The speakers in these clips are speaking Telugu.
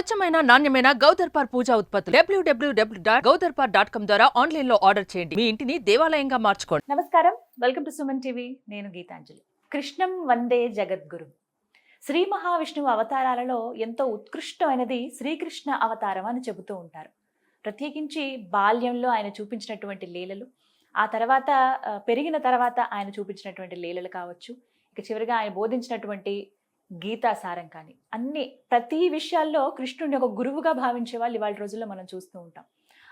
స్వచ్ఛమైన నాణ్యమైన గౌదర్పార్ పూజా ఉత్పత్తులు www.gaudarpar.com ద్వారా ఆన్లైన్ లో ఆర్డర్ చేయండి. మీ ఇంటిని దేవాలయంగా మార్చుకోండి. నమస్కారం, వెల్కమ్ టు సుమన్ టీవీ. నేను గీతాంజలి. కృష్ణం వందే జగద్గురు. శ్రీ మహావిష్ణువు అవతారాలలో ఎంతో ఉత్కృష్టమైనది శ్రీకృష్ణ అవతారం అని చెబుతూ ఉంటారు. ప్రత్యేకించి బాల్యంలో ఆయన చూపించినటువంటి లీలలు, ఆ తర్వాత పెరిగిన తర్వాత ఆయన చూపించినటువంటి లీలలు కావచ్చు, ఇక చివరిగా ఆయన బోధించినటువంటి గీతా సారం కానీ, ప్రతి విషయాల్లో కృష్ణుడిని ఒక గురువుగా భావించే వాళ్ళు ఇవాళ రోజుల్లో మనం చూస్తూ ఉంటాం.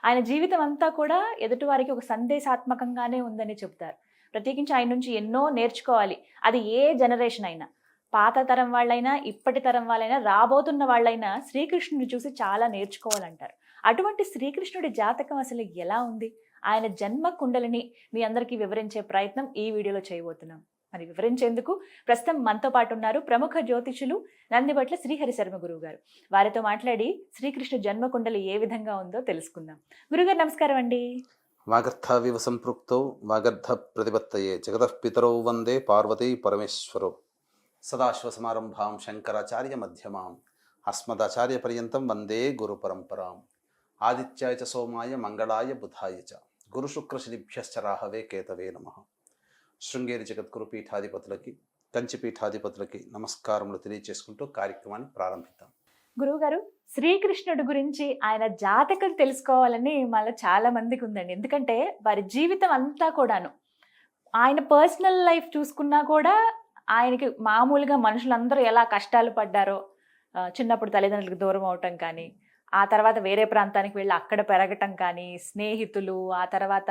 ఆయన జీవితం అంతా కూడా ఎదుటివారికి ఒక సందేశాత్మకంగానే ఉందని చెబుతారు. ప్రత్యేకించి ఆయన నుంచి ఎన్నో నేర్చుకోవాలి. అది ఏ జనరేషన్ అయినా, పాత తరం వాళ్ళైనా, ఇప్పటి తరం వాళ్ళైనా, రాబోతున్న వాళ్ళైనా శ్రీకృష్ణుడిని చూసి చాలా నేర్చుకోవాలంటారు. అటువంటి శ్రీకృష్ణుడి జాతకం అసలు ఎలా ఉంది, ఆయన జన్మ కుండలిని మీ అందరికీ వివరించే ప్రయత్నం ఈ వీడియోలో చేయబోతున్నాం. మరి వివరించేందుకు ప్రస్తుతం మనతో పాటు ఉన్నారు ప్రముఖ జ్యోతిషులు నందిబట్ల శ్రీహరి శర్మ గురువు గారు. వారితో మాట్లాడి శ్రీకృష్ణ జన్మకుండలి ఏ విధంగా ఉందో తెలుసుకుందాం. గురుగారు నమస్కారం అండి. వాగర్థావివ సంపృక్తౌ వాగర్థ ప్రతిపత్తయే జగతః పితరౌ వందే పార్వతీ పరమేశ్వరౌ. సదాశివసమారంభాం శంకరాచార్య మధ్యమాం అస్మదాచార్య పర్యంతం వందే గురు పరంపరాం. ఆదిత్యాయ చ సోమాయ మంగళాయ బుధాయ చ గురుశుక్రశనిభ్యశ్చ రాహవే కేతవే నమః. శృంగేరి జగద్గురు పీఠాధిపతులకి, కంచి పీఠాధిపతులకి నమస్కారములు తెలియజేసుకుంటూ కార్యక్రమాన్ని ప్రారంభిద్దాం. గురువుగారు, శ్రీకృష్ణుడి గురించి ఆయన జాతకం తెలుసుకోవాలని మళ్ళీ చాలా మందికి ఉందండి. ఎందుకంటే వారి జీవితం అంతా కూడాను, ఆయన పర్సనల్ లైఫ్ చూసుకున్నా కూడా ఆయనకి మామూలుగా మనుషులందరూ ఎలా కష్టాలు పడ్డారో, చిన్నప్పుడు తల్లిదండ్రులకు దూరం అవటం కానీ, ఆ తర్వాత వేరే ప్రాంతానికి వెళ్ళి అక్కడ పెరగటం కానీ, స్నేహితులు, ఆ తర్వాత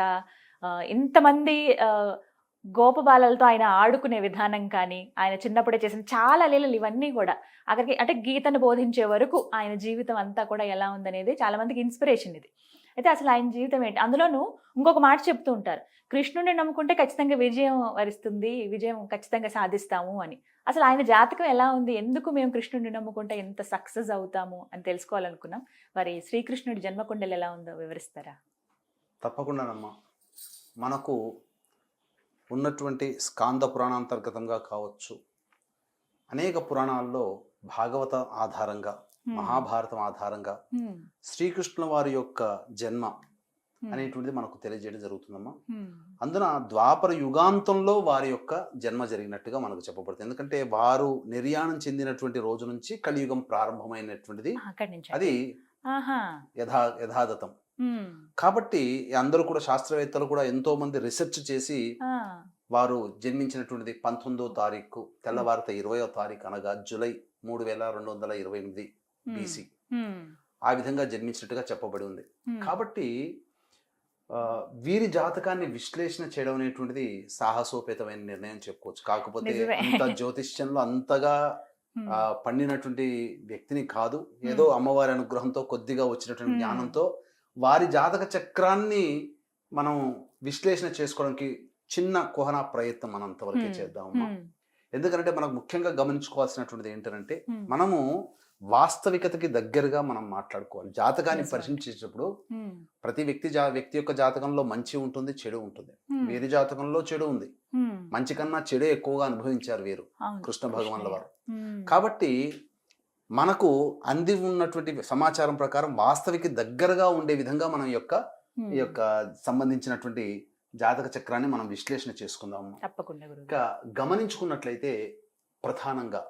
ఇంతమంది గోపబాలలతో ఆయన ఆడుకునే విధానం కానీ, ఆయన చిన్నప్పుడే చేసిన చాలా లీలలు, ఇవన్నీ కూడా అక్కడికి అంటే గీతను బోధించే వరకు ఆయన జీవితం అంతా కూడా ఎలా ఉందనేది చాలా మందికి ఇన్స్పిరేషన్ ఇది. అయితే అసలు ఆయన జీవితం ఏంటి? అందులోనూ ఇంకొక మాట చెప్తూ ఉంటారు, కృష్ణుడిని నమ్ముకుంటే ఖచ్చితంగా విజయం వరిస్తుంది, విజయం ఖచ్చితంగా సాధిస్తాము అని. అసలు ఆయన జాతకం ఎలా ఉంది, ఎందుకు మేము కృష్ణుడిని నమ్ముకుంటే ఎంత సక్సెస్ అవుతాము అని తెలుసుకోవాలనుకున్నాం. మరి శ్రీకృష్ణుడి జన్మకుండలు ఎలా ఉందో వివరిస్తారా? తప్పకుండానమ్మా. మనకు ఉన్నటువంటి స్కాంద పురాణాంతర్గతంగా కావచ్చు, అనేక పురాణాల్లో భాగవత ఆధారంగా, మహాభారతం ఆధారంగా శ్రీకృష్ణుల వారి యొక్క జన్మ అనేటువంటిది మనకు తెలియజేయడం జరుగుతుందమ్మా. అందున ద్వాపర యుగాంతంలో వారి యొక్క జన్మ జరిగినట్టుగా మనకు చెప్పబడుతుంది. ఎందుకంటే వారు నిర్యాణం చెందినటువంటి రోజు నుంచి కలియుగం ప్రారంభమైనటువంటిది, అది యథాతథం. కాబట్టి అందరూ కూడా, శాస్త్రవేత్తలు కూడా ఎంతో మంది రీసెర్చ్ చేసి వారు జన్మించినటువంటిది 19వ తారీఖు తెల్లవారిత 20వ తారీఖు అనగా జూలై 3228 BC ఆ విధంగా జన్మించినట్టుగా చెప్పబడి ఉంది. కాబట్టి వీరి జాతకాన్ని విశ్లేషణ చేయడం అనేటువంటిది సాహసోపేతమైన నిర్ణయం చెప్పుకోవచ్చు. కాకపోతే అంత జ్యోతిష్యంలో అంతగా పండినటువంటి వ్యక్తిని కాదు, ఏదో అమ్మవారి అనుగ్రహంతో కొద్దిగా వచ్చినటువంటి జ్ఞానంతో వారి జాతక చక్రాన్ని మనం విశ్లేషణ చేసుకోవడానికి చిన్న కుహనా ప్రయత్నం మనం అంతవరకే చేద్దామమ్మా. ఎందుకంటే మనకు ముఖ్యంగా గమనించుకోవాల్సినటువంటిది ఏంటంటే, మనము వాస్తవికతకి దగ్గరగా మనం మాట్లాడుకోవాలి. జాతకాన్ని పరిశీలించేటప్పుడు ప్రతి వ్యక్తి యొక్క జాతకంలో మంచి ఉంటుంది, చెడు ఉంటుంది. వీరి జాతకంలో చెడు ఉంది, మంచి కన్నా చెడే ఎక్కువగా అనుభవించారు వీరు, కృష్ణ భగవాన్ల వారు. కాబట్టి మనకు అంది ఉన్నటువంటి సమాచారం ప్రకారం వాస్తవికి దగ్గరగా ఉండే విధంగా మనం ఈ యొక్క సంబంధించినటువంటి జాతక చక్రాన్ని మనం విశ్లేషణ చేసుకుందాము. ఇంకా గమనించుకున్నట్లయితే ప్రధానంగా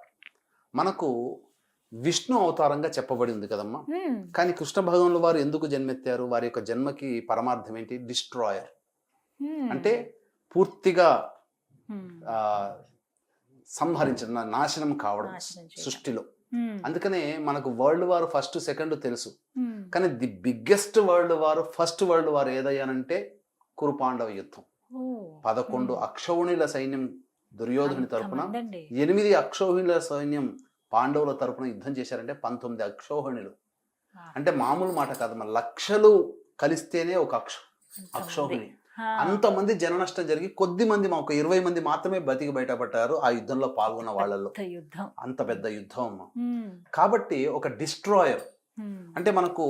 మనకు విష్ణు అవతారంగా చెప్పబడి ఉంది కదమ్మా. కానీ కృష్ణ భగవానుల వారు ఎందుకు జన్మెత్తారు? వారి యొక్క జన్మకి పరమార్థం ఏంటి? డిస్ట్రాయర్, అంటే పూర్తిగా సంహరించడం, నాశనం కావడం సృష్టిలో. అందుకనే మనకు వరల్డ్ వార్ ఫస్ట్, సెకండ్ తెలుసు, కానీ the biggest world war, first world war ఏదయ్యానంటే కురు పాండవ యుద్ధం. 11 అక్షౌహిణుల సైన్యం దుర్యోధుని తరపున, 8 అక్షౌహిణుల సైన్యం పాండవుల తరపున యుద్ధం చేశారంటే 19 అక్షౌహిణులు. అంటే మామూలు మాట కాదు, మన లక్షలు కలిస్తేనే ఒక అక్షౌహిణి. అంతమంది జన నష్టం జరిగి కొద్ది మంది, ఒక 20 మంది మాత్రమే బతికి బయటపడ్డారు ఆ యుద్ధంలో పాల్గొన్న వాళ్ళలో. అంత పెద్ద యుద్ధం అమ్మా. కాబట్టి ఒక డిస్ట్రాయర్. అంటే మనకు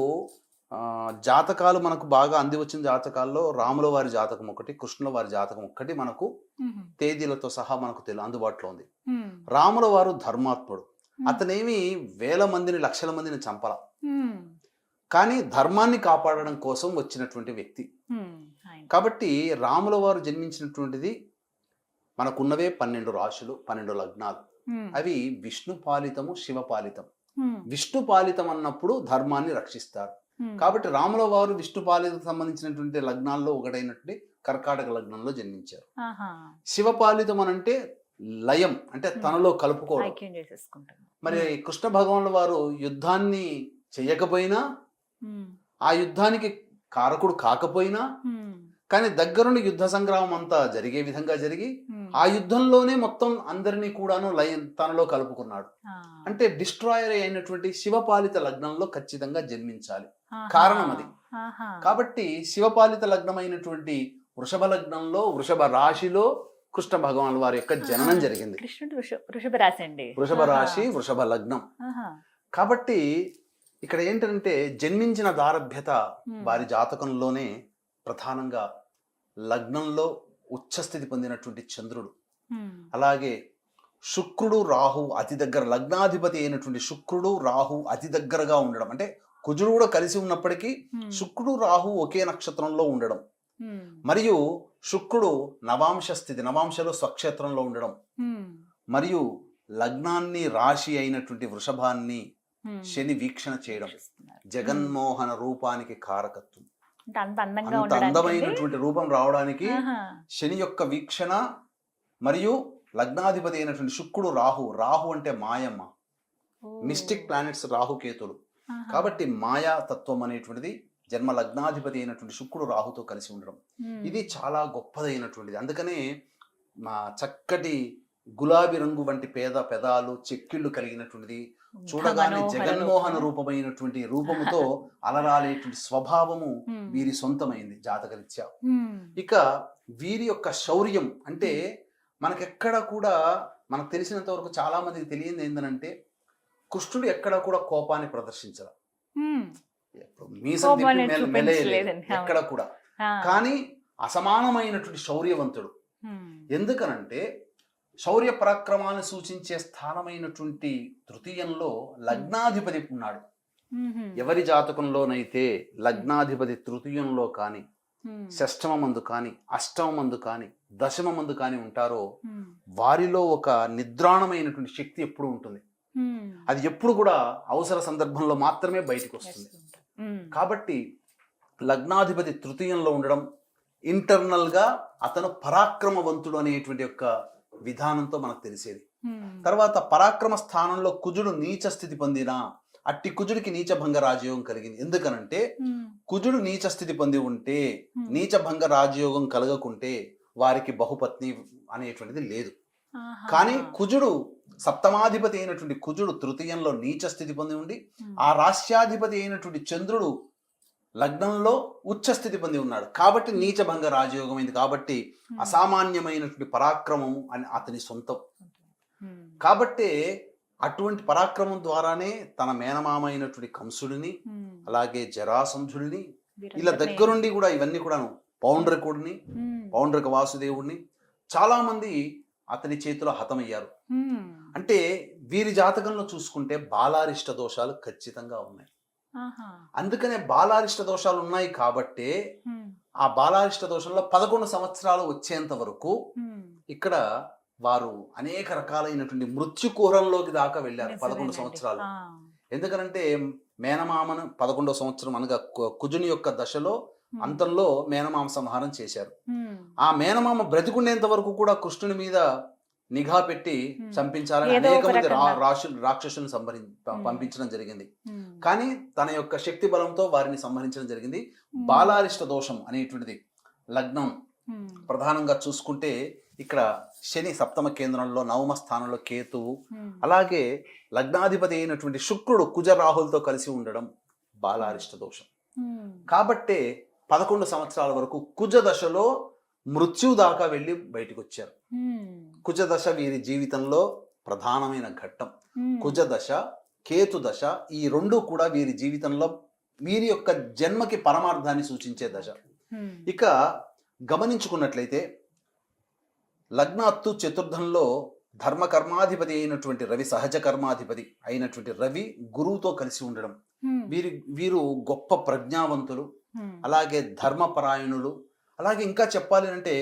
జాతకాలు మనకు బాగా అంది వచ్చిన జాతకాల్లో రాముల వారి జాతకం ఒకటి, కృష్ణుల వారి జాతకం ఒకటి మనకు తేదీలతో సహా మనకు అందుబాటులో ఉంది. రాముల వారు ధర్మాత్ముడు, అతనేమి వేల మందిని లక్షల మందిని చంపల, కానీ ధర్మాన్ని కాపాడడం కోసం వచ్చినటువంటి వ్యక్తి. కాబట్టి రాముల వారు జన్మించినటువంటిది మనకున్నవే 12 రాశులు, 12 లగ్నాలు. అవి విష్ణు పాలితము, శివ పాలితం. విష్ణు పాలితం అన్నప్పుడు ధర్మాన్ని రక్షిస్తారు. కాబట్టి రాముల వారు విష్ణు పాలితం సంబంధించినటువంటి లగ్నాల్లో ఒకటైనటువంటి కర్కాటక లగ్నంలో జన్మించారు. శివపాలితం అనంటే లయం, అంటే తనలో కలుపుకోవడం. మరి కృష్ణ భగవానుల వారు యుద్ధాన్ని చేయకపోయినా, ఆ యుద్ధానికి కారకుడు కాకపోయినా, కానీ దగ్గరుండి యుద్ధ సంగ్రామం అంతా జరిగే విధంగా జరిగి ఆ యుద్ధంలోనే మొత్తం అందరినీ కూడాను లయం తనలో కలుపుకున్నాడు. అంటే డిస్ట్రాయర్ అయినటువంటి శివపాలిత లగ్నంలో ఖచ్చితంగా జన్మించాలి. కారణం అది. కాబట్టి శివపాలిత లగ్నమైనటువంటి వృషభ లగ్నంలో, వృషభ రాశిలో కృష్ణ భగవాన్ వారి యొక్క జననం జరిగింది. వృషభ రాశి అండి. వృషభ రాశి, వృషభ లగ్నం. కాబట్టి ఇక్కడ ఏంటంటే జన్మించిన దారభ్యత వారి జాతకంలోనే ప్రధానంగా లగ్నంలో ఉచ్చస్థితి పొందినటువంటి చంద్రుడు, అలాగే శుక్రుడు, రాహు అతి దగ్గర, లగ్నాధిపతి అయినటువంటి శుక్రుడు, రాహు అతి దగ్గరగా ఉండడం. అంటే కుజుడు కూడా కలిసి ఉన్నప్పటికీ శుక్రుడు, రాహు ఒకే నక్షత్రంలో ఉండడం, మరియు శుక్రుడు నవాంశ స్థితి, నవాంశలో స్వక్షేత్రంలో ఉండడం, మరియు లగ్నాన్ని, రాశి అయినటువంటి వృషభాన్ని శని వీక్షణ చేయడం, జగన్మోహన రూపానికి కారకత్వం. అంత అందమైనటువంటి రూపం రావడానికి శని యొక్క వీక్షణ, మరియు లగ్నాధిపతి అయినటువంటి శుక్రుడు, రాహు. రాహు అంటే మాయమ్మ, మిస్టిక్ ప్లానెట్స్ రాహు కేతులు. కాబట్టి మాయా తత్వం అనేటువంటిది జన్మ లగ్నాధిపతి అయినటువంటి శుక్రుడు రాహుతో కలిసి ఉండడం, ఇది చాలా గొప్పదైనటువంటిది. అందుకనే మా చక్కటి గులాబీ రంగు వంటి పెదాలు, చెక్కిళ్ళు కలిగినటువంటిది, చూడగానే జగన్మోహన రూపమైనటువంటి రూపముతో అలరాలేటువంటి స్వభావము వీరి సొంతమైంది జాతకరీత్యా. ఇక వీరి యొక్క శౌర్యం అంటే మనకెక్కడ కూడా, మనకు తెలిసినంత వరకు చాలా మందికి తెలియదు ఏంటంటే, కృష్ణుడు ఎక్కడ కూడా కోపాన్ని ప్రదర్శించరు, ఎక్కడ కూడా. కానీ అసమానమైనటువంటి శౌర్యవంతుడు. ఎందుకనంటే శౌర్య పరాక్రమాన్ని సూచించే స్థానమైనటువంటి తృతీయంలో లగ్నాధిపతి ఉన్నాడు. ఎవరి జాతకంలోనైతే లగ్నాధిపతి తృతీయంలో కానీ, షష్టమ మందు కానీ, అష్టమ మందు కానీ, దశమ మందు కానీ ఉంటారో వారిలో ఒక నిద్రాణమైనటువంటి శక్తి ఎప్పుడు ఉంటుంది. అది ఎప్పుడు కూడా అవసర సందర్భంలో మాత్రమే బయటకు వస్తుంది. కాబట్టి లగ్నాధిపతి తృతీయంలో ఉండడం, ఇంటర్నల్ గా అతను పరాక్రమవంతుడు అనేటువంటి యొక్క విధానంతో మనకు తెలిసేది. తర్వాత పరాక్రమ స్థానంలో కుజుడు నీచ స్థితి పొందిన, అట్టి కుజుడికి నీచభంగ రాజయోగం కలిగింది. ఎందుకనంటే కుజుడు నీచ స్థితి పొంది ఉంటే, నీచభంగ రాజయోగం కలగకుంటే వారికి బహుపత్ని అనేటువంటిది లేదు. కానీ కుజుడు సప్తమాధిపతి అయినటువంటి కుజుడు తృతీయంలో నీచ స్థితి పొంది ఉండి, ఆ రాశ్యాధిపతి అయినటువంటి చంద్రుడు లగ్నంలో ఉచ్చస్థితి పొంది ఉన్నాడు. కాబట్టి నీచభంగ రాజయోగం అయింది. కాబట్టి అసామాన్యమైనటువంటి పరాక్రమం అని అతని సొంతం. కాబట్టి అటువంటి పరాక్రమం ద్వారానే తన మేనమామ అయినటువంటి కంసుడిని, అలాగే జరాసంధుడిని, ఇలా దగ్గరుండి కూడా ఇవన్నీ కూడాను, పౌండ్రక వాసుదేవుడిని చాలా మంది అతని చేతిలో హతమయ్యారు. అంటే వీరి జాతకంలో చూసుకుంటే బాలారిష్ట దోషాలు ఖచ్చితంగా ఉన్నాయి. అందుకనే బాలారిష్ట దోషాలు ఉన్నాయి కాబట్టి ఆ బాలారిష్ట దోషంలో 11 సంవత్సరాలు వచ్చేంత వరకు ఇక్కడ వారు అనేక రకాలైనటువంటి మృత్యుకూరంలోకి దాకా వెళ్ళారు. 11 సంవత్సరాలు. ఎందుకనంటే మేనమామను 11వ సంవత్సరం అనగా కుజుని యొక్క దశలో అంతంలో మేనమామ సంహారం చేశారు. ఆ మేనమామ బ్రతికుండేంత వరకు కూడా కృష్ణుని మీద నిఘా పెట్టి చంపించాలని అనేక మంది రాక్షసులను పంపించడం జరిగింది. కానీ తన యొక్క శక్తి బలంతో వారిని సంహరించడం జరిగింది. బాలారిష్ట దోషం అనేటువంటిది లగ్నం ప్రధానంగా చూసుకుంటే ఇక్కడ శని సప్తమ కేంద్రంలో, నవమ స్థానంలో కేతువు, అలాగే లగ్నాధిపతి అయినటువంటి శుక్రుడు కుజరాహులతో కలిసి ఉండడం బాలారిష్ట దోషం. కాబట్టే 11 సంవత్సరాల వరకు కుజ దశలో మృత్యు దాకా వెళ్ళి బయటకు వచ్చారు. కుజదశ వీరి జీవితంలో ప్రధానమైన ఘట్టం. కుజదశ, కేతు దశ, ఈ రెండు కూడా వీరి జీవితంలో వీరి యొక్క జన్మకి పరమార్థాన్ని సూచించే దశ. ఇక గమనించుకున్నట్లయితే లగ్నాత్తు చతుర్థంలో ధర్మ కర్మాధిపతి అయినటువంటి రవి, సహజ కర్మాధిపతి అయినటువంటి రవి గురువుతో కలిసి ఉండడం, వీరు గొప్ప ప్రజ్ఞావంతులు, అలాగే ధర్మపరాయణులు, అలాగే ఇంకా చెప్పాలి అంటే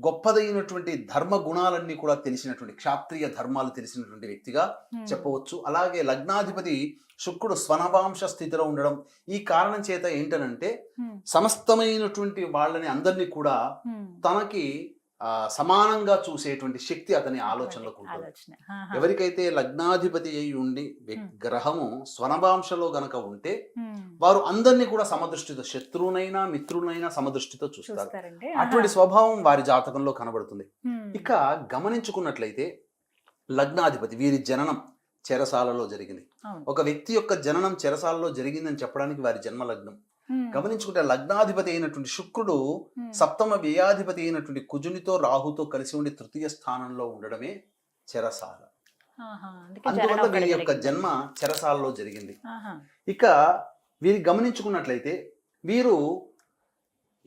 గొప్పదైనటువంటి ధర్మ గుణాలన్నీ కూడా తెలిసినటువంటి క్షాత్రియ ధర్మాలు తెలిసినటువంటి వ్యక్తిగా చెప్పవచ్చు. అలాగే లగ్నాధిపతి శుక్రుడు స్వనవాంశ స్థితిలో ఉండడం, ఈ కారణం చేత ఏంటనంటే సమస్తమైనటువంటి వాళ్ళని అందరినీ కూడా తనకి సమానంగా చూసేటువంటి శక్తి అతని ఆలోచనలకు ఉంటుంది. ఎవరికైతే లగ్నాధిపతి అయి ఉండి గ్రహము స్వనవాంశలో గనక ఉంటే వారు అందరినీ కూడా సమదృష్టితో, శత్రువునైనా మిత్రునైనా సమదృష్టితో చూస్తారు. అటువంటి స్వభావం వారి జాతకంలో కనబడుతుంది. ఇక గమనించుకున్నట్లయితే లగ్నాధిపతి వీరి జననం చెరసాలలో జరిగింది. ఒక వ్యక్తి యొక్క జననం చెరసాలలో జరిగిందని చెప్పడానికి వారి జన్మ లగ్నం. గమనించుకుంటే లగ్నాధిపతి అయినటువంటి శుక్రుడు సప్తమ వ్యయాధిపతి అయినటువంటి కుజునితో రాహుతో కలిసి ఉండి తృతీయ స్థానంలో ఉండడమే చెరసాల. అందువల్ల వీరి యొక్క జన్మ చెరసాలలో జరిగింది. ఇక వీరి గమనించుకున్నట్లయితే వీరు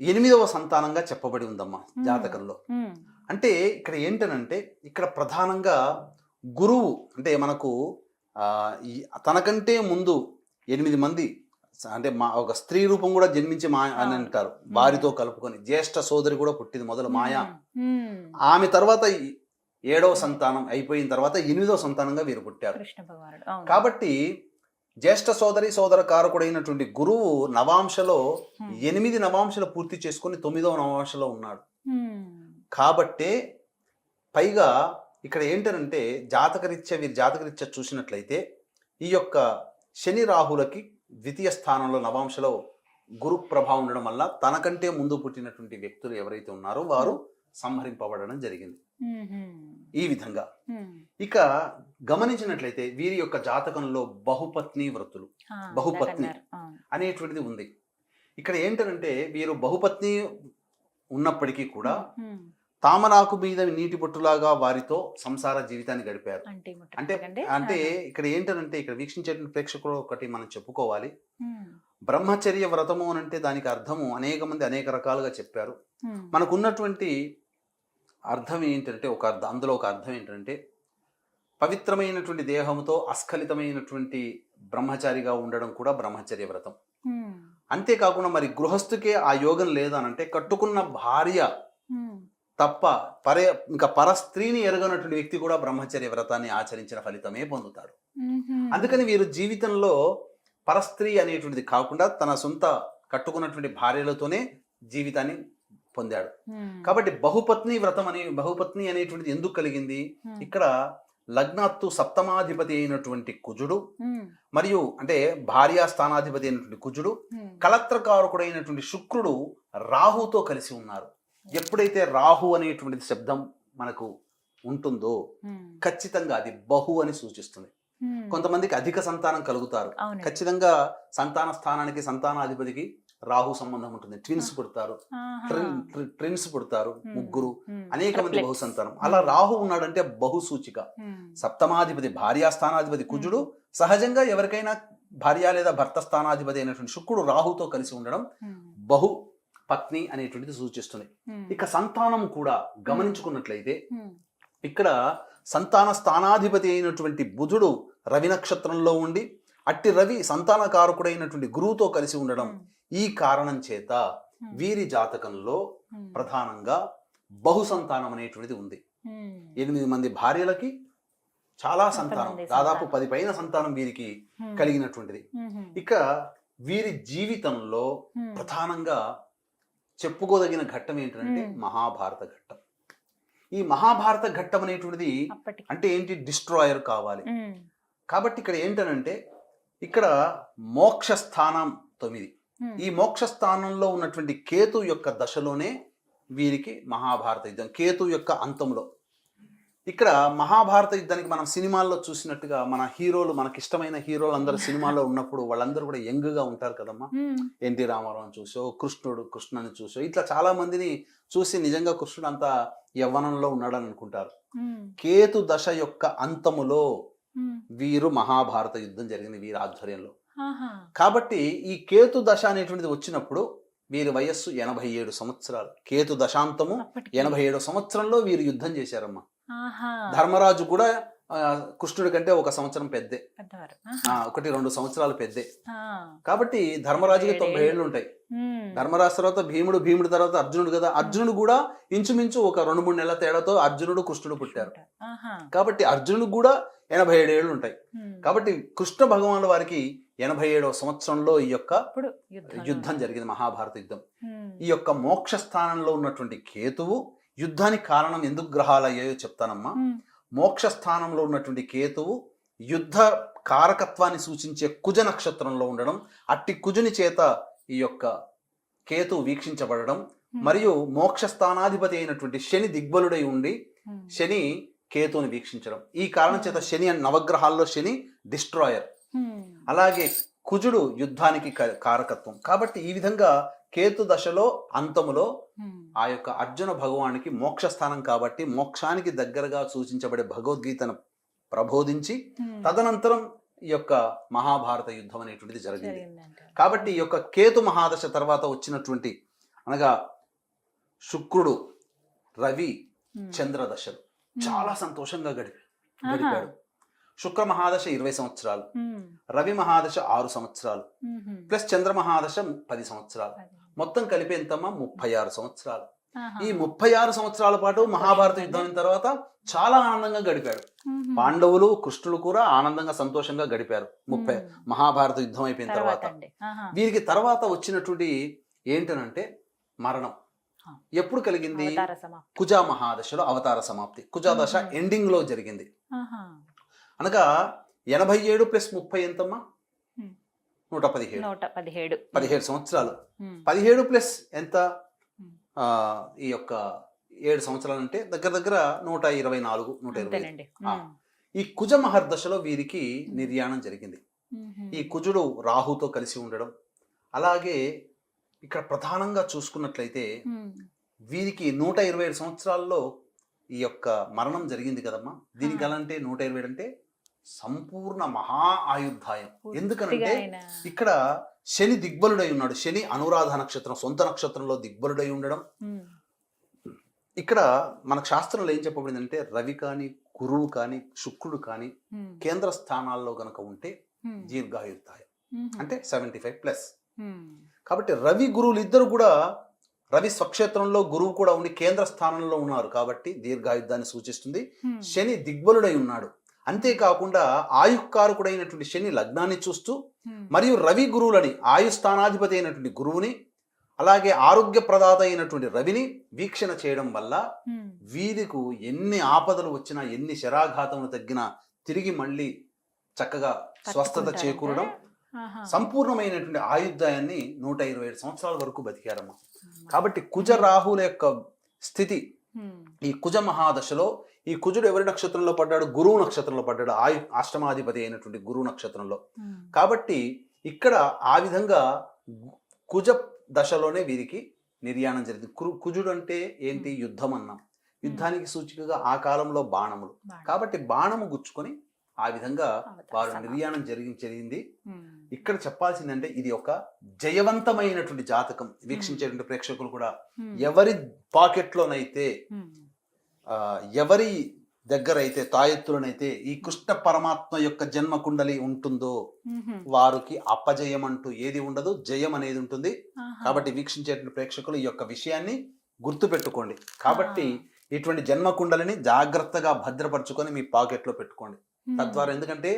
8వ సంతానంగా చెప్పబడి ఉందమ్మా జాతకంలో. అంటే ఇక్కడ ఏంటనంటే ఇక్కడ ప్రధానంగా గురువు అంటే మనకు తనకంటే ముందు 8 మంది అంటే ఒక స్త్రీ రూపం కూడా జన్మించి మాయ అని అంటారు, వారితో కలుపుకొని జ్యేష్ఠ సోదరి కూడా పుట్టింది మొదలు మాయా. ఆమె తర్వాత 7వ సంతానం అయిపోయిన తర్వాత 8వ సంతానంగా వీరు పుట్టారు. కాబట్టి జ్యేష్ఠ సోదర కారకుడైనటువంటి గురువు నవాంశలో 8 నవాంశలు పూర్తి చేసుకుని 9వ నవాంశలో ఉన్నాడు. కాబట్టే పైగా ఇక్కడ ఏంటంటే వీరి జాతకరీత్యా చూసినట్లయితే ఈ యొక్క శని రాహులకి ద్వితీయ స్థానంలో నవాంశలో గురు ప్రభావం ఉండడం వల్ల తనకంటే ముందు పుట్టినటువంటి వ్యక్తులు ఎవరైతే ఉన్నారో వారు సంహరింపబడడం జరిగింది. ఈ విధంగా ఇక గమనించినట్లయితే వీరి యొక్క జాతకంలో బహుపత్ని వ్రతులు, బహుపత్ని అనేటువంటిది ఉంది. ఇక్కడ ఏంటంటే వీరు బహుపత్ని ఉన్నప్పటికీ కూడా తామరాకు మీద నీటి బొట్టులాగా వారితో సంసార జీవితాన్ని గడిపారు. అంటే ఇక్కడ ఏంటంటే ఇక్కడ వీక్షించే ప్రేక్షకులు ఒకటి మనం చెప్పుకోవాలి, బ్రహ్మచర్య వ్రతము అని అంటే దానికి అర్థము అనేక మంది అనేక రకాలుగా చెప్పారు. మనకున్నటువంటి అర్థం ఏంటంటే అందులో ఒక అర్థం ఏంటంటే పవిత్రమైనటువంటి దేహంతో అస్ఖలితమైనటువంటి బ్రహ్మచారిగా ఉండడం కూడా బ్రహ్మచర్య వ్రతం. అంతేకాకుండా మరి గృహస్థుకే ఆ యోగం లేదనంటే కట్టుకున్న భార్య తప్ప ఇంకా పరస్త్రీని ఎరగనటువంటి వ్యక్తి కూడా బ్రహ్మచర్య వ్రతాన్ని ఆచరించిన ఫలితమే పొందుతాడు. అందుకని వీరు జీవితంలో పరస్త్రీ అనేటువంటిది కాకుండా తన సొంత కట్టుకున్నటువంటి భార్యలతోనే జీవితాన్ని పొందాడు. కాబట్టి బహుపత్ని అనేటువంటిది ఎందుకు కలిగింది? ఇక్కడ లగ్నాత్తు సప్తమాధిపతి అయినటువంటి కుజుడు మరియు అంటే భార్యా స్థానాధిపతి అయినటువంటి కుజుడు కళత్రకారకుడైనటువంటి శుక్రుడు రాహుతో కలిసి ఉన్నారు. ఎప్పుడైతే రాహు అనేటువంటి శబ్దం మనకు ఉంటుందో ఖచ్చితంగా అది బహు అని సూచిస్తుంది. కొంతమందికి అధిక సంతానం కలుగుతారు, ఖచ్చితంగా సంతాన స్థానానికి సంతానాధిపతికి రాహు సంబంధం ఉంటుంది. ట్విన్స్ పుడతారు, ట్విన్స్ పుడతారు, ముగ్గురు, అనేక మంది బహు సంతానం. అలా రాహు ఉన్నాడంటే బహు సూచిక. సప్తమాధిపతి భార్యా స్థానాధిపతి కుజుడు, సహజంగా ఎవరికైనా భార్య లేదా భర్త స్థానాధిపతి అయినటువంటి శుక్రుడు రాహుతో కలిసి ఉండడం బహు పత్ని అనేటువంటిది సూచిస్తుంది. ఇక సంతానం కూడా గమనించుకున్నట్లయితే ఇక్కడ సంతాన స్థానాధిపతి అయినటువంటి బుధుడు రవి నక్షత్రంలో ఉండి అట్టి రవి సంతానకారకుడైనటువంటి గురువుతో కలిసి ఉండడం, ఈ కారణం చేత వీరి జాతకంలో ప్రధానంగా బహు సంతానం అనేటువంటిది ఉంది. 8 మంది భార్యలకి చాలా సంతానం, దాదాపు 10 పైన సంతానం వీరికి కలిగినటువంటిది. ఇక వీరి జీవితంలో ప్రధానంగా చెప్పుకోదగిన ఘట్టం ఏంటంటే మహాభారత ఘట్టం. ఈ మహాభారత ఘట్టం అనేటువంటిది అంటే ఏంటి? డిస్ట్రాయర్ కావాలి. కాబట్టి ఇక్కడ ఏంటనంటే ఇక్కడ మోక్షస్థానం 9. ఈ మోక్షస్థానంలో ఉన్నటువంటి కేతు యొక్క దశలోనే వీరికి మహాభారత యుద్ధం, కేతు యొక్క అంతంలో. ఇక్కడ మహాభారత యుద్ధానికి మనం సినిమాల్లో చూసినట్టుగా మన హీరోలు, మనకి ఇష్టమైన హీరోలు అందరూ సినిమాలో ఉన్నప్పుడు వాళ్ళందరూ కూడా యంగ్ గా ఉంటారు కదమ్మా. ఎన్టీ రామారావు చూసో, కృష్ణుని చూసో, ఇట్లా చాలా మందిని చూసి నిజంగా కృష్ణుడు అంత యవ్వనంలో ఉన్నాడని అనుకుంటారు. కేతు దశ యొక్క అంతములో వీరు మహాభారత యుద్ధం జరిగింది వీరి ఆధ్వర్యంలో. కాబట్టి ఈ కేతు దశ అనేటువంటిది వచ్చినప్పుడు వీరి వయస్సు 87 సంవత్సరాలు. కేతు దశాంతము 87 సంవత్సరంలో వీరు యుద్ధం చేశారమ్మా. ధర్మరాజు కూడా కృష్ణుడి కంటే 1 సంవత్సరం పెద్దే, పెద్దవారు. 1-2 సంవత్సరాలు పెద్దే. ఆ. కాబట్టి ధర్మరాజుకి 90 ఏళ్ళు ఉంటాయి. ధర్మరాజు తర్వాత భీముడు తర్వాత అర్జునుడు కదా. అర్జునుడు కూడా ఇంచుమించు ఒక 2-3 నెలల తేడాతో అర్జునుడు కృష్ణుడు పుట్టారు. కాబట్టి అర్జునుడు కూడా 87 ఏళ్ళు ఉంటాయి. కాబట్టి కృష్ణ భగవానుల వారికి 87వ సంవత్సరంలో ఈ యొక్క యుద్ధం జరిగింది, మహాభారత యుద్ధం. ఈ యొక్క మోక్ష స్థానంలో ఉన్నటువంటి కేతువు యుద్ధానికి కారణం ఎందుకు గ్రహాలు అయ్యాయో చెప్తానమ్మా. మోక్ష స్థానంలో ఉన్నటువంటి కేతువు యుద్ధ కారకత్వాన్ని సూచించే కుజ నక్షత్రంలో ఉండడం, అట్టి కుజుని చేత ఈ యొక్క కేతువు వీక్షించబడడం, మరియు మోక్ష స్థానాధిపతి అయినటువంటి శని దిగ్బలుడై ఉండి శని కేతువుని వీక్షించడం. ఈ కారణం చేత శని నవగ్రహాల్లో శని డిస్ట్రాయర్, అలాగే కుజుడు యుద్ధానికి కారకత్వం. కాబట్టి ఈ విధంగా కేతు దశలో అంతములో ఆ యొక్క అర్జున భగవానికి మోక్ష స్థానం కాబట్టి మోక్షానికి దగ్గరగా సూచించబడే భగవద్గీతను ప్రబోధించి తదనంతరం ఈ యొక్క మహాభారత యుద్ధం అనేటువంటిది జరిగింది. కాబట్టి ఈ యొక్క కేతు మహాదశ తర్వాత వచ్చినటువంటి అనగా శుక్రుడు, రవి, చంద్రదశలు చాలా సంతోషంగా గడిపాడు. శుక్ర మహాదశ 20 సంవత్సరాలు, రవి మహాదశ 6 సంవత్సరాలు, ప్లస్ చంద్ర మహాదశ 10 సంవత్సరాలు, మొత్తం కలిపి ఎంతమ్మా 36 సంవత్సరాలు. ఈ 36 సంవత్సరాల పాటు మహాభారత యుద్ధం తర్వాత చాలా ఆనందంగా గడిపాడు. పాండవులు, కృష్ణులు కూడా ఆనందంగా సంతోషంగా గడిపారు మహాభారత యుద్ధం అయిపోయిన తర్వాత. వీరికి తర్వాత వచ్చినటువంటి ఏంటనంటే మరణం ఎప్పుడు కలిగింది? కుజా మహాదశలో అవతార సమాప్తి. కుజాదశ ఎండింగ్ లో జరిగింది. అనగా 87 + 30 ఎంతమ్మా? 117. 17 సంవత్సరాలు. 17 ప్లస్ ఎంత? ఈ యొక్క 7 సంవత్సరాలు అంటే దగ్గర దగ్గర 124, 120. ఈ కుజ మహర్దశలో వీరికి నిర్యాణం జరిగింది. ఈ కుజుడు రాహుతో కలిసి ఉండడం, అలాగే ఇక్కడ ప్రధానంగా చూసుకున్నట్లయితే వీరికి 127 సంవత్సరాల్లో ఈ యొక్క మరణం జరిగింది కదమ్మా. దీనికి ఎలా అంటే 127 అంటే సంపూర్ణ మహా ఆయుర్దాయం. ఎందుకనంటే ఇక్కడ శని దిగ్బలుడై ఉన్నాడు. శని అనురాధ నక్షత్రం, సొంత నక్షత్రంలో దిగ్బలుడై ఉండడం. ఇక్కడ మన శాస్త్రంలో ఏం చెప్పబడింది అంటే రవి కానీ, గురువు కానీ, శుక్రుడు కానీ కేంద్ర స్థానాల్లో గనక ఉంటే దీర్ఘాయుర్దాయం అంటే 75+. కాబట్టి రవి గురువులు ఇద్దరు కూడా, రవి స్వక్షేత్రంలో, గురువు కూడా ఉండి కేంద్ర స్థానంలో ఉన్నారు కాబట్టి దీర్ఘాయుద్ధాన్ని సూచిస్తుంది. శని దిగ్బలుడై ఉన్నాడు. అంతేకాకుండా ఆయుకారకుడైనటువంటి శని లగ్నాన్ని చూస్తూ, మరియు రవి గురువులని ఆయుస్థానాధిపతి అయినటువంటి గురువుని, అలాగే ఆరోగ్య ప్రదాత అయినటువంటి రవిని వీక్షణ చేయడం వల్ల వీరికి ఎన్ని ఆపదలు వచ్చినా, ఎన్ని శరాఘాతములు తగ్గినా తిరిగి మళ్ళీ చక్కగా స్వస్థత చేకూరడం, సంపూర్ణమైనటువంటి ఆయుర్దాయాన్ని 127 సంవత్సరాల వరకు బతికారమ్మా. కాబట్టి కుజ రాహుల యొక్క స్థితి ఈ కుజ మహాదశలో, ఈ కుజుడు ఎవరి నక్షత్రంలో పడ్డాడు? గురువు నక్షత్రంలో పడ్డాడు. అష్టమాధిపతి అయినటువంటి గురువు నక్షత్రంలో. కాబట్టి ఇక్కడ ఆ విధంగా కుజ దశలోనే వీరికి నిర్యాణం జరిగింది. కుజుడు అంటే ఏంటి? యుద్ధం అన్నాం. యుద్ధానికి సూచికగా ఆ కాలంలో బాణములు. కాబట్టి బాణము గుచ్చుకొని ఆ విధంగా వారు నిర్యాణం జరిగింది. ఇక్కడ చెప్పాల్సిందంటే ఇది ఒక జయవంతమైనటువంటి జాతకం. వీక్షించేటువంటి ప్రేక్షకులు కూడా ఎవరి పాకెట్లోనైతే, ఎవరి దగ్గర అయితే, తాయెత్తులనైతే ఈ కృష్ణ పరమాత్మ యొక్క జన్మ కుండలి ఉంటుందో వారికి అపజయం అంటూ ఏది ఉండదు, జయం అనేది ఉంటుంది. కాబట్టి వీక్షించేటువంటి ప్రేక్షకులు ఈ యొక్క విషయాన్ని గుర్తు పెట్టుకోండి. కాబట్టి ఇటువంటి జన్మ కుండలిని జాగ్రత్తగా భద్రపరచుకొని మీ పాకెట్లో పెట్టుకోండి. తద్వారా, ఎందుకంటే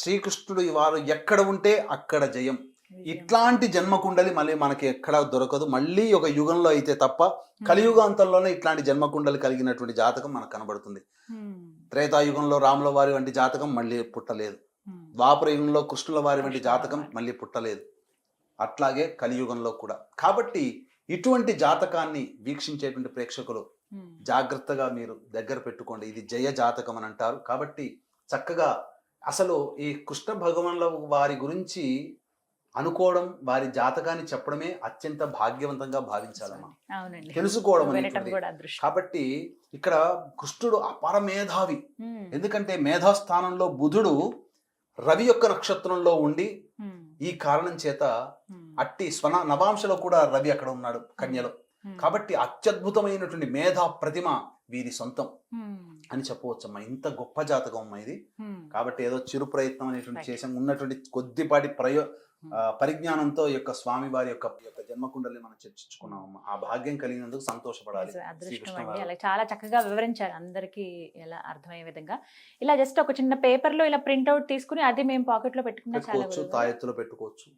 శ్రీకృష్ణుడు వారు ఎక్కడ ఉంటే అక్కడ జయం. ఇట్లాంటి జన్మకుండలి మళ్ళీ మనకి ఎక్కడా దొరకదు. మళ్ళీ ఒక యుగంలో అయితే తప్ప, కలియుగాంతంలోనే ఇట్లాంటి జన్మకుండలి కలిగినటువంటి జాతకం మనకు కనబడుతుంది. త్రేతాయుగంలో రాముల వారి వంటి జాతకం మళ్ళీ పుట్టలేదు. ద్వాపర యుగంలో కృష్ణుల వారి వంటి జాతకం మళ్ళీ పుట్టలేదు. అట్లాగే కలియుగంలో కూడా. కాబట్టి ఇటువంటి జాతకాన్ని వీక్షించేటువంటి ప్రేక్షకులు జాగ్రత్తగా మీరు దగ్గర పెట్టుకోండి. ఇది జయ జాతకం అని అంటారు. కాబట్టి చక్కగా అసలు ఈ కృష్ణ భగవానుల వారి గురించి అనుకోవడం, వారి జాతకాన్ని చెప్పడమే అత్యంత భాగ్యవంతంగా భావించాలమ్మా, తెలుసుకోవడం అనేటువంటి. కాబట్టి ఇక్కడ కృష్ణుడు అపార మేధావి. ఎందుకంటే మేధాస్థానంలో బుధుడు రవి యొక్క నక్షత్రంలో ఉండి, ఈ కారణం చేత అట్టి నవాంశలో కూడా రవి అక్కడ ఉన్నాడు, కన్యలో. కాబట్టి అత్యద్భుతమైనటువంటి మేధా ప్రతిమ వీరి సొంతం ఉమ్, అని చెప్పవచ్చమ్మా. ఇంత గొప్ప జాతకం అమ్మా ఇది. ఉమ్, కాబట్టి ఏదో చిరు ప్రయత్నం అనేటువంటి Right. చేసాం. ఉన్నటువంటి కొద్దిపాటి పరిజ్ఞానంతో ఈ యొక్క స్వామి వారి యొక్క జన్మకుండల్ని మనం చర్చించుకున్నామమ్మా. ఆ భాగ్యం కలిగినందుకు సంతోషపడాలి. నిజమే, అదృష్టం శ్రీకృష్ణ అండి. వారు. అలా చాలా చక్కగా వివరించారు అందరికీ ఎలా అర్థమయ్యే విధంగా. ఇలా జస్ట్ ఒక చిన్న పేపర్ లో ఇలా ప్రింట్అవుట్ తీసుకుని అది మేము పాకెట్ లో పెట్టుకున్నా చాలా పెట్టుకోవచ్చు, గురువుగారు. తాయెత్తులో పెట్టుకోవచ్చు.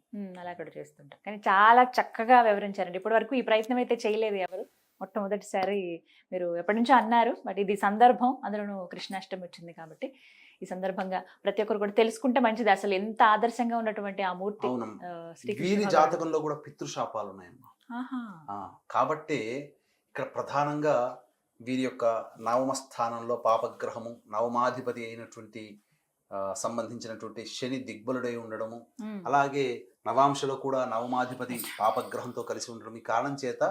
అలా కూడా చేస్తుంటాం. కానీ చాలా చక్కగా వివరించారండి. ఇప్పటి వరకు ఈ ప్రయత్నం అయితే చేయలేదు ఎవరు. మొట్టమొదటిసారి మీరు ఎప్పటి నుంచో అన్నారు, బట్ ఇది సందర్భం, అందులోనూ కృష్ణాష్టమి వచ్చింది కాబట్టి ఈ సందర్భంగా ప్రతి ఒక్కరు కూడా తెలుసుకుంటే మంచిది. అసలు ఎంత ఆదర్శంగా ఉన్నటువంటి ఆ మూర్తి అవునమ్మా. శ్రీకృష్ణ వీరి భగవానుడు. జాతకంలో కూడా పితృశాపాలు ఉన్నాయమ్మా. ఆహా. కాబట్టి ఇక్కడ ప్రధానంగా వీరి యొక్క నవమ స్థానంలో పాపగ్రహము, నవమాధిపతి అయినటువంటి సంబంధించినటువంటి శని దిగ్బలుడై ఉండడము, ఉమ్, అలాగే నవాంశలో కూడా నవమాధిపతి పాపగ్రహంతో కలిసి ఉండడం. ఈ కారణం చేత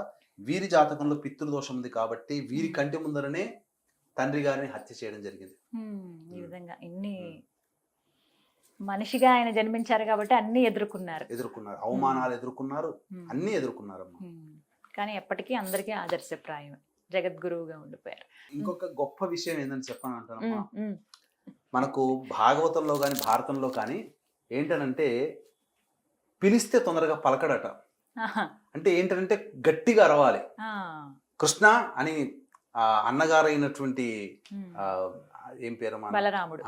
వీరి జాతకంలో పితృదోషం ఉంది కాబట్టి వీరి కంటి ముందరనే తండ్రి గారిని హత్య చేయడం జరిగింది. ఈ విధంగా ఇన్ని మనిషిగా ఆయన జన్మించారు కాబట్టి అన్ని ఎదుర్కొన్నారు. అవమానాలు ఎదుర్కొన్నారు, అన్ని ఎదుర్కొన్నారమ్మా. కానీ ఎప్పటికీ అందరికీ ఆదర్శప్రాయం, జగద్గురువుగా ఉండిపోయారు. ఇంకొక గొప్ప విషయం ఏంటని చెప్పాను అంటానమ్మా. ఉమ్, మనకు భాగవతంలో కానీ భారతంలో కానీ ఏంటనంటే పిలిస్తే తొందరగా పలకడట. ఆహా. అంటే ఏంటంటే గట్టిగా అరవాలి. ఆ, కృష్ణ అని అన్నగారైనటువంటి ఉమ్, ఏం పేరు బలరాముడు.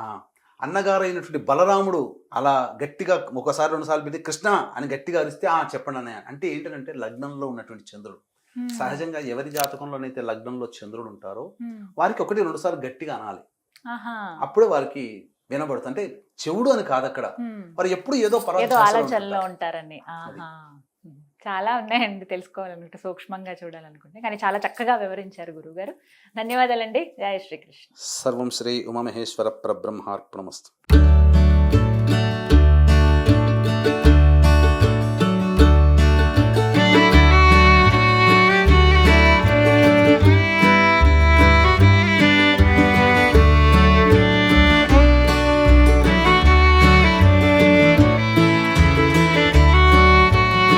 అన్నగారైనటువంటి బలరాముడు అలా గట్టిగా ఒకసారి 2 సార్లు పెట్టి కృష్ణ అని గట్టిగా అరిస్తే చెప్పండి అన్నయ్య. అంటే ఏంటంటే లగ్నంలో ఉన్నటువంటి చంద్రుడు ఉమ్, సహజంగా ఎవరి జాతకంలోనైతే లగ్నంలో చంద్రుడు ఉంటారో ఉమ్, వారికి 1-2 సార్లు గట్టిగా అనాలి. ఆహా. అప్పుడే వారికి వినబడుతుంది. అంటే చెవుడు అని కాదు అక్కడ, ఉమ్, వారు ఎప్పుడు ఏదో ఏదో ఆలోచనలో ఉంటారని. ఆహా. చాలా ఉన్నాయండి తెలుసుకోవాలనుకుంటే, సూక్ష్మంగా చూడాలనుకుంటే. కానీ చాలా చక్కగా వివరించారు గురువుగారు. ధన్యవాదాలండి. జయ శ్రీకృష్ణ. సర్వం శ్రీ ఉమామహేశ్వర పరబ్రహ్మార్పణమస్తు.